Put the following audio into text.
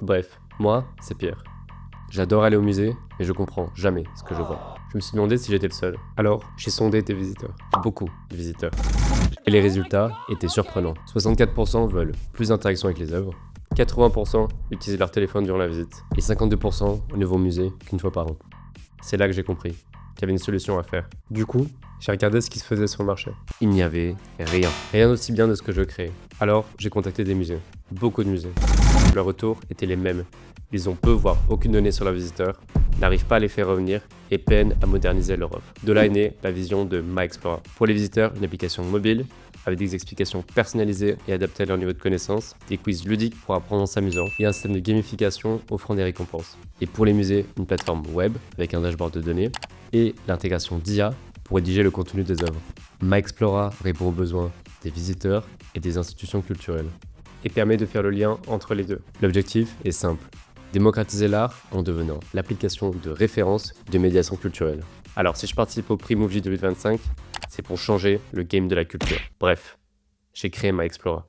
Bref, moi, c'est Pierre. J'adore aller au musée, mais je comprends jamais ce que je vois. Je me suis demandé si j'étais le seul. Alors, j'ai sondé des visiteurs. Beaucoup de visiteurs. Et les résultats étaient surprenants. 64% veulent plus d'interaction avec les œuvres, 80% utilisent leur téléphone durant la visite, et 52% ne vont au musée qu'une fois par an. C'est là que j'ai compris qu'il y avait une solution à faire. Du coup, j'ai regardé ce qui se faisait sur le marché. Il n'y avait rien. Rien d'aussi bien de ce que je créais. Alors, j'ai contacté des musées. Beaucoup de musées. Leurs retours étaient les mêmes. Ils ont peu, voire aucune donnée sur leurs visiteurs, n'arrivent pas à les faire revenir et peinent à moderniser leur offre. De là est née la vision de MyExplora. Pour les visiteurs, une application mobile avec des explications personnalisées et adaptées à leur niveau de connaissance, des quiz ludiques pour apprendre en s'amusant et un système de gamification offrant des récompenses. Et pour les musées, une plateforme web avec un dashboard de données et l'intégration d'IA pour rédiger le contenu des œuvres. MyExplora répond aux besoins des visiteurs et des institutions culturelles et permet de faire le lien entre les deux. L'objectif est simple: démocratiser l'art en devenant l'application de référence de médiation culturelle. Alors si je participe au prix Movie 2025, c'est pour changer le game de la culture. Bref, j'ai créé MyExplora.